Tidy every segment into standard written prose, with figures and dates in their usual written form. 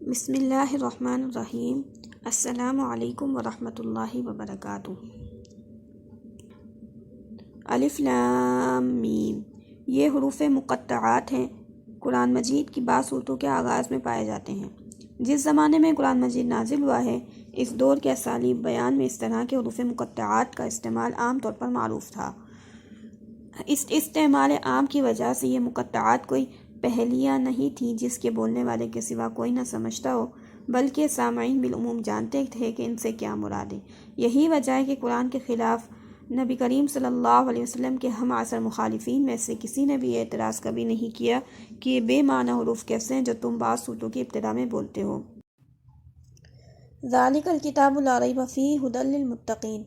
بسم اللہ الرحمن الرحیم۔ السلام علیکم ورحمۃ اللہ وبرکاتہ۔ الف لام میم، یہ حروف مقطعات ہیں، قرآن مجید کی بعض صورتوں کے آغاز میں پائے جاتے ہیں۔ جس زمانے میں قرآن مجید نازل ہوا ہے، اس دور کے اسالیب بیان میں اس طرح کے حروف مقطعات کا استعمال عام طور پر معروف تھا۔ اس استعمال عام کی وجہ سے یہ مقطعات کوئی پہلیہ نہیں تھی جس کے بولنے والے کے سوا کوئی نہ سمجھتا ہو، بلکہ سامعین بالعموم جانتے تھے کہ ان سے کیا مراد ہے۔ یہی وجہ ہے کہ قرآن کے خلاف نبی کریم صلی اللہ علیہ وسلم کے ہم عصر مخالفین میں سے کسی نے بھی یہ اعتراض کبھی نہیں کیا کہ یہ بے معنی حروف کیسے ہیں جو تم بعض صورتوں کی ابتدا میں بولتے ہو۔ ذالک الکتاب لا ریب فیہ ھدی للمتقین۔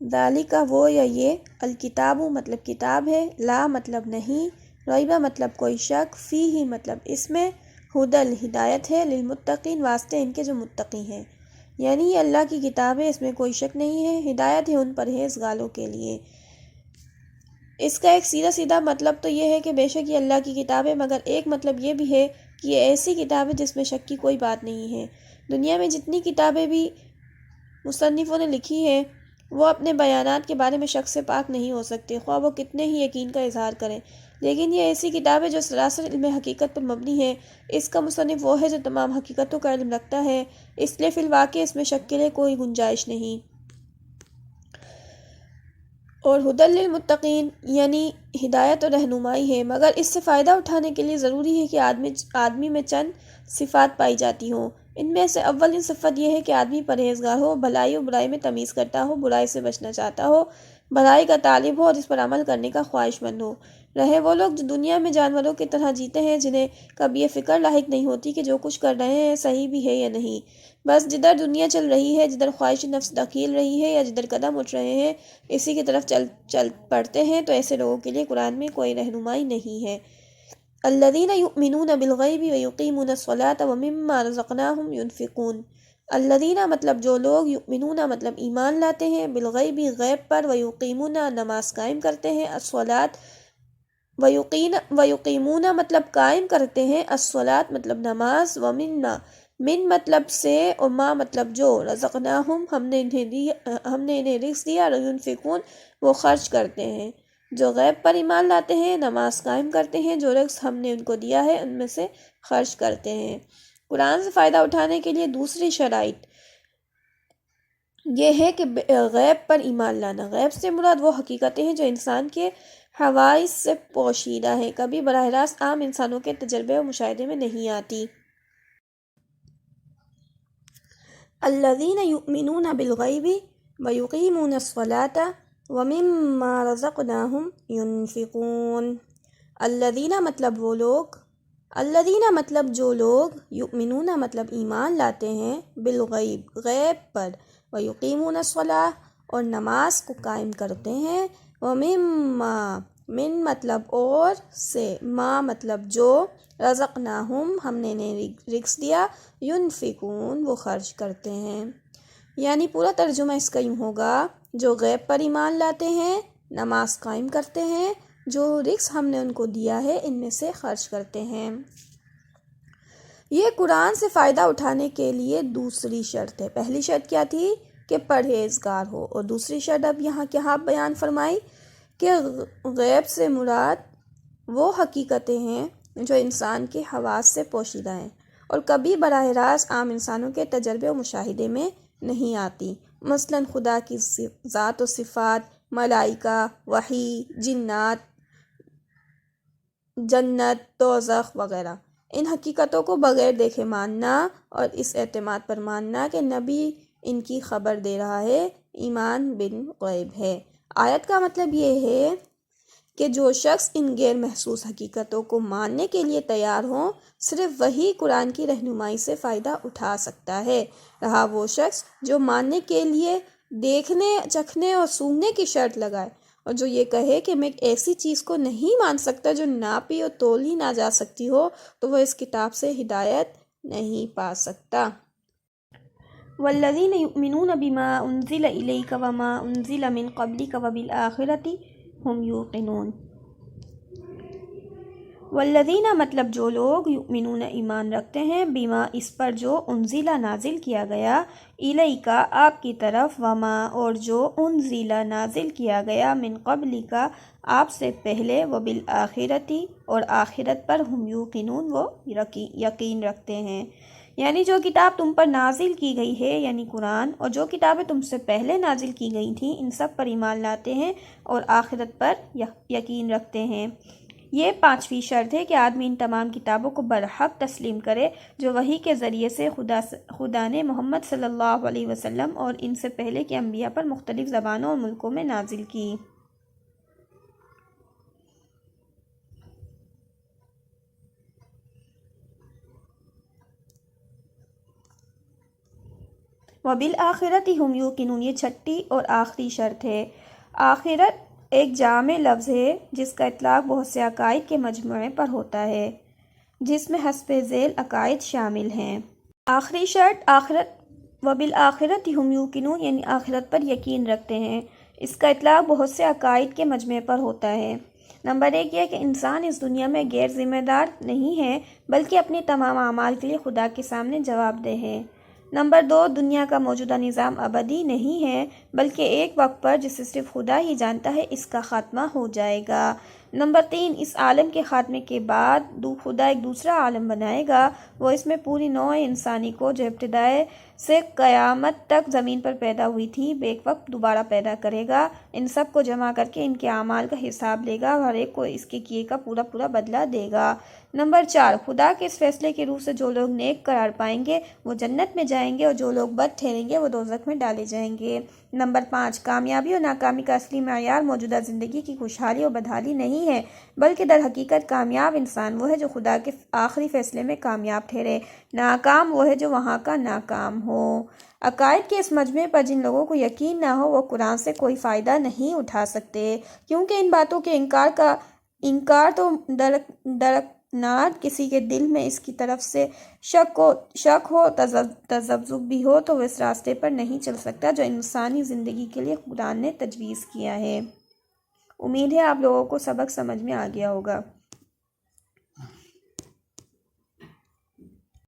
ذالک وہ یا یہ، الکتاب مطلب کتاب ہے، لا مطلب نہیں، ریبہ مطلب کوئی شک، فیہ مطلب اس میں، ھدی ہدایت ہے، للمتقین واسطے ان کے جو متقی ہیں، یعنی یہ اللہ کی کتاب ہے، اس میں کوئی شک نہیں ہے، ہدایت ہے ان پرہیزگاروں کے لیے۔ اس کا ایک سیدھا سیدھا مطلب تو یہ ہے کہ بے شک یہ اللہ کی کتاب ہے، مگر ایک مطلب یہ بھی ہے کہ یہ ایسی کتاب ہے جس میں شک کی کوئی بات نہیں ہے۔ دنیا میں جتنی کتابیں بھی مصنفوں نے لکھی ہیں، وہ اپنے بیانات کے بارے میں شک سے پاک نہیں ہو سکتے، خواہ وہ کتنے ہی یقین کا اظہار کریں، لیکن یہ ایسی کتاب ہے جو سراسر علم حقیقت پر مبنی ہے۔ اس کا مصنف وہ ہے جو تمام حقیقتوں کا علم رکھتا ہے، اس لیے فی الواقع اس میں شک کے لیے کوئی گنجائش نہیں۔ اور ھدی للمتقین یعنی ہدایت اور رہنمائی ہے، مگر اس سے فائدہ اٹھانے کے لیے ضروری ہے کہ آدمی میں چند صفات پائی جاتی ہوں۔ ان میں سے اولین صفت یہ ہے کہ آدمی پرہیزگار ہو، بھلائی و برائی میں تمیز کرتا ہو، برائی سے بچنا چاہتا ہو، بھلائی کا طالب ہو اور اس پر عمل کرنے کا خواہش مند ہو۔ رہے وہ لوگ جو دنیا میں جانوروں کی طرح جیتے ہیں، جنہیں کبھی یہ فکر لاحق نہیں ہوتی کہ جو کچھ کر رہے ہیں صحیح بھی ہے یا نہیں، بس جدھر دنیا چل رہی ہے، جدھر خواہش نفس دھکیل رہی ہے یا جدھر قدم اٹھ رہے ہیں اسی کی طرف چل پڑتے ہیں، تو ایسے لوگوں کے لیے قرآن میں کوئی رہنمائی نہیں ہے۔ الذین یؤمنون بالغیب ویقیمون الصلاۃ ومما رزقناہم ینفقون۔ الذین مطلب جو لوگ، یؤمنون مطلب ایمان لاتے ہیں، بالغیب غیب پر، ویقیمون نماز قائم کرتے ہیں، الصلاۃ ویقیمون مطلب قائم کرتے ہیں، الصلاۃ مطلب نماز، ومما من مطلب سے، اور ما مطلب جو، رزقناہم ہم نے انہیں رزق دیا، اور ینفقون وہ خرچ کرتے ہیں۔ جو غیب پر ایمان لاتے ہیں، نماز قائم کرتے ہیں، جو رزق ہم نے ان کو دیا ہے ان میں سے خرچ کرتے ہیں۔ قرآن سے فائدہ اٹھانے کے لیے دوسری شرائط یہ ہے کہ غیب پر ایمان لانا۔ غیب سے مراد وہ حقیقتیں ہیں جو انسان کے حواس سے پوشیدہ ہیں، کبھی براہ راست عام انسانوں کے تجربے و مشاہدے میں نہیں آتی۔ الذین یؤمنون بالغیب ویقیمون الصلاۃ ومما رزقناہم ینفقون۔ الذین مطلب وہ لوگ، الذین مطلب جو لوگ، یؤمنون مطلب ایمان لاتے ہیں، بالغیب غیب پر، ویقیمون الصلاۃ اور نماز کو قائم کرتے ہیں، ومما من مطلب اور سے، ما مطلب جو، رزقناہم ہم نے انہیں رزق دیا، ینفقون وہ خرچ کرتے ہیں۔ یعنی پورا ترجمہ اس کا یوں ہوگا، جو غیب پر ایمان لاتے ہیں، نماز قائم کرتے ہیں، جو رزق ہم نے ان کو دیا ہے ان میں سے خرچ کرتے ہیں۔ یہ قرآن سے فائدہ اٹھانے کے لیے دوسری شرط ہے۔ پہلی شرط کیا تھی کہ پرہیزگار ہو، اور دوسری شرط اب یہاں کیا بیان فرمائی کہ غیب سے مراد وہ حقیقتیں ہیں جو انسان کے حواس سے پوشیدہ ہیں اور کبھی براہ راست عام انسانوں کے تجربے و مشاہدے میں نہیں آتی، مثلا خدا کی ذات و صفات، ملائکہ، وحی، جنات، جنت، دوزخ وغیرہ۔ ان حقیقتوں کو بغیر دیکھے ماننا اور اس اعتماد پر ماننا کہ نبی ان کی خبر دے رہا ہے، ایمان بالغیب ہے۔ آیت کا مطلب یہ ہے کہ جو شخص ان غیر محسوس حقیقتوں کو ماننے کے لیے تیار ہوں، صرف وہی قرآن کی رہنمائی سے فائدہ اٹھا سکتا ہے۔ رہا وہ شخص جو ماننے کے لیے دیکھنے، چکھنے اور سونگھنے کی شرط لگائے، اور جو یہ کہے کہ میں ایک ایسی چیز کو نہیں مان سکتا جو ناپی اور تولی نہ جا سکتی ہو، تو وہ اس کتاب سے ہدایت نہیں پا سکتا۔ والذین یؤمنون بما انزل الیک وما انزل من قبلک وبالآخرۃ ھم یوقنون۔ والذین مطلب جو لوگ یؤمنون ایمان رکھتے ہیں بیما اس پر جو انزلہ نازل کیا گیا الیکا آپ کی طرف وما اور جو انزلہ نازل کیا گیا من قبلکا آپ سے پہلے وبالآخرتی اور آخرت پر ہم یوقنون وہ یقین رکھتے ہیں، یعنی جو کتاب تم پر نازل کی گئی ہے یعنی قرآن اور جو کتابیں تم سے پہلے نازل کی گئی تھیں ان سب پر ایمان لاتے ہیں اور آخرت پر یقین رکھتے ہیں۔ یہ 5ویں شرط ہے کہ آدمی ان تمام کتابوں کو برحق تسلیم کرے جو وحی کے ذریعے سے خدا نے محمد صلی اللہ علیہ وسلم اور ان سے پہلے کے انبیاء پر مختلف زبانوں اور ملکوں میں نازل کی۔ وبالآخرت ہم یوقنون یہ 6ٹھی اور آخری شرط ہے۔ آخرت ایک جامع لفظ ہے جس کا اطلاق بہت سے عقائد کے مجموعے پر ہوتا ہے جس میں حسب ذیل عقائد شامل ہیں۔ آخری شرط آخرت وبالآخرت ہم یوقنون یعنی آخرت پر یقین رکھتے ہیں، اس کا اطلاق بہت سے عقائد کے مجموعے پر ہوتا ہے۔ نمبر 1 یہ کہ انسان اس دنیا میں غیر ذمہ دار نہیں ہے بلکہ اپنے تمام اعمال کے لیے خدا کے سامنے جواب دہ ہے۔ نمبر 2 دنیا کا موجودہ نظام ابدی نہیں ہے بلکہ ایک وقت پر جسے صرف خدا ہی جانتا ہے اس کا خاتمہ ہو جائے گا۔ نمبر 3 اس عالم کے خاتمے کے بعد خدا ایک دوسرا عالم بنائے گا، وہ اس میں پوری نوع انسانی کو جو ابتدائے سے قیامت تک زمین پر پیدا ہوئی تھی بیک وقت دوبارہ پیدا کرے گا، ان سب کو جمع کر کے ان کے اعمال کا حساب لے گا اور ہر ایک کو اس کے کیے کا پورا بدلہ دے گا۔ نمبر 4 خدا کے اس فیصلے کی روح سے جو لوگ نیک قرار پائیں گے وہ جنت میں جائیں گے اور جو لوگ بد ٹھہریں گے وہ دوزخ میں ڈالے جائیں گے۔ نمبر 5 کامیابی اور ناکامی کا اصلی معیار موجودہ زندگی کی خوشحالی اور بدحالی نہیں ہے بلکہ در حقیقت کامیاب انسان وہ ہے جو خدا کے آخری فیصلے میں کامیاب ٹھہرے، ناکام وہ ہے جو وہاں کا ناکام ہو۔ عقائد کے اس مجموعے پر جن لوگوں کو یقین نہ ہو وہ قرآن سے کوئی فائدہ نہیں اٹھا سکتے، کیونکہ ان باتوں کے انکار تو درکنار کسی کے دل میں اس کی طرف سے شک ہو تذبذب بھی ہو تو وہ اس راستے پر نہیں چل سکتا جو انسانی زندگی کے لیے قرآن نے تجویز کیا ہے۔ امید ہے آپ لوگوں کو سبق سمجھ میں آ گیا ہوگا۔